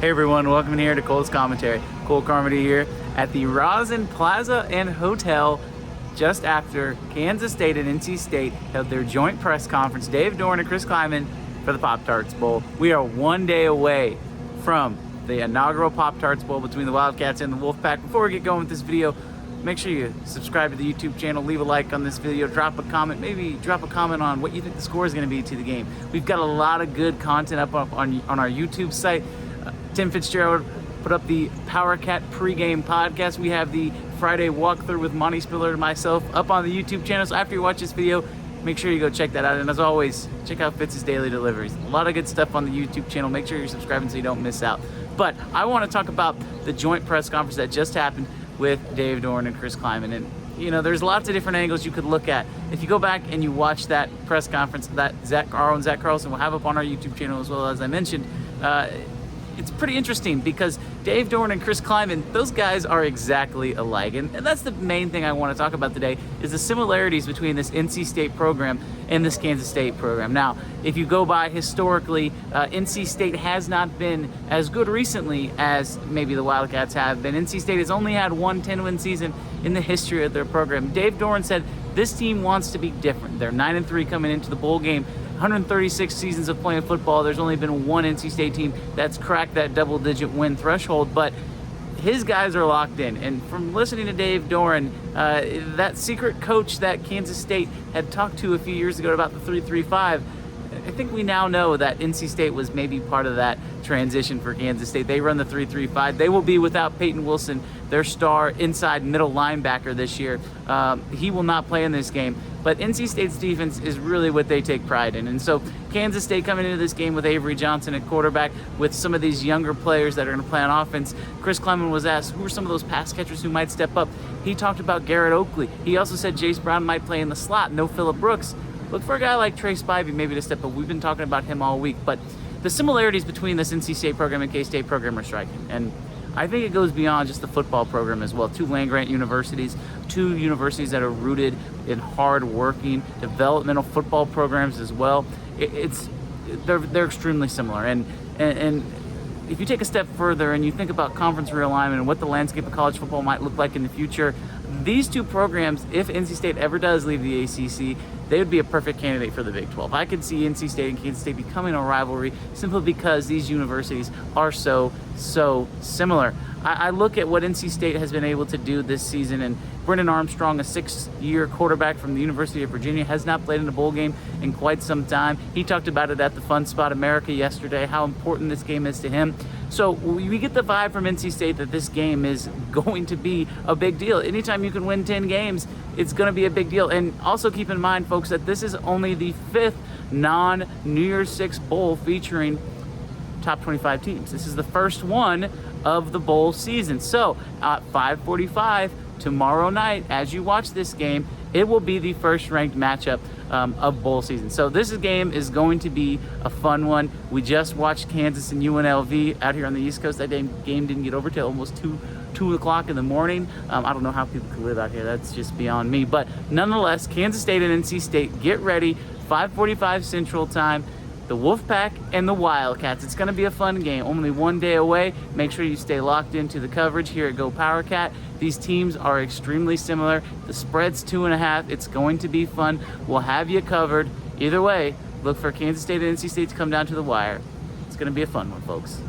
Hey everyone, welcome here to Cole's Commentary. Cole Carmody here at the Rosin Plaza and Hotel just after Kansas State and NC State held their joint press conference. Dave Doeren and Chris Kleiman for the Pop-Tarts Bowl. We are one day away from the inaugural Pop-Tarts Bowl between the Wildcats and the Wolfpack. Before we get going with this video, make sure you subscribe to the YouTube channel, leave a like on this video, drop a comment, maybe drop a comment on what you think the score is going to be to the game. We've got a lot of good content up on our YouTube site. Tim Fitzgerald put up the PowerCat pregame podcast. We have the Friday walkthrough with Monty Spiller and myself up on the YouTube channel. So after you watch this video, make sure you go check that out. And as always, check out Fitz's Daily Deliveries. A lot of good stuff on the YouTube channel. Make sure you're subscribing so you don't miss out. But I want to talk about the joint press conference that just happened with Dave Doeren and Chris Kleiman. And you know, there's lots of different angles you could look at. If you go back and you watch that press conference that Zach Carlson will have up on our YouTube channel, as well as I mentioned, it's pretty interesting because Dave Doeren and Chris Kleiman, those guys are exactly alike. And that's the main thing I want to talk about today, is the similarities between this NC State program and this Kansas State program. Now, if you go by historically, NC State has not been as good recently as maybe the Wildcats have been. NC State has only had one 10-win season in the history of their program. Dave Doeren said this team wants to be different. They're 9-3 coming into the bowl game. 136 seasons of playing football, there's only been one NC State team that's cracked that double-digit win threshold, but his guys are locked in. And from listening to Dave Doeren, that secret coach that Kansas State had talked to a few years ago about the 3-3-5, I think we now know that NC State was maybe part of that transition for Kansas State. They run the 3-3-5. They will be without Peyton Wilson, their star inside middle linebacker this year. He will not play in this game. But NC State's defense is really what they take pride in. And so Kansas State coming into this game with Avery Johnson at quarterback, with some of these younger players that are going to play on offense. Chris Kleiman was asked, who are some of those pass catchers who might step up? He talked about Garrett Oakley. He also said Jace Brown might play in the slot. No Phillip Brooks. Look for a guy like Trey Spivey maybe to step up. We've been talking about him all week. But the similarities between this NC State program and K-State program are striking. And I think it goes beyond just the football program as well. Two land-grant universities, two universities that are rooted in hard-working developmental football programs as well. They're extremely similar. And if you take a step further and you think about conference realignment and what the landscape of college football might look like in the future, these two programs, if NC State ever does leave the ACC, they would be a perfect candidate for the Big 12. I could see NC State and Kansas State becoming a rivalry simply because these universities are so similar. I look at what NC State has been able to do this season, and Brennan Armstrong, a 6-year quarterback from the University of Virginia, has not played in a bowl game in quite some time. He talked about it at the Fun Spot America yesterday, how important this game is to him. So we get the vibe from NC State that this game is going to be a big deal. Anytime you can win 10 games, it's going to be a big deal. And also keep in mind, folks, that this is only the 5th non-New Year's Six bowl featuring top 25 teams. This is the first one of the bowl season. So at 5:45 tomorrow night, as you watch this game, it will be the first ranked matchup of bowl season. So this game is going to be a fun one. We just watched Kansas and UNLV out here on the East Coast. That game didn't get over till almost 2 o'clock in the morning. I don't know how people could live out here. That's just beyond me. But nonetheless, Kansas State and NC State, get ready. 5:45 Central Time. The Wolfpack and the Wildcats. It's going to be a fun game. Only one day away. Make sure you stay locked into the coverage here at GoPowercat. These teams are extremely similar. The spread's 2.5. It's going to be fun. We'll have you covered. Either way, look for Kansas State and NC State to come down to the wire. It's going to be a fun one, folks.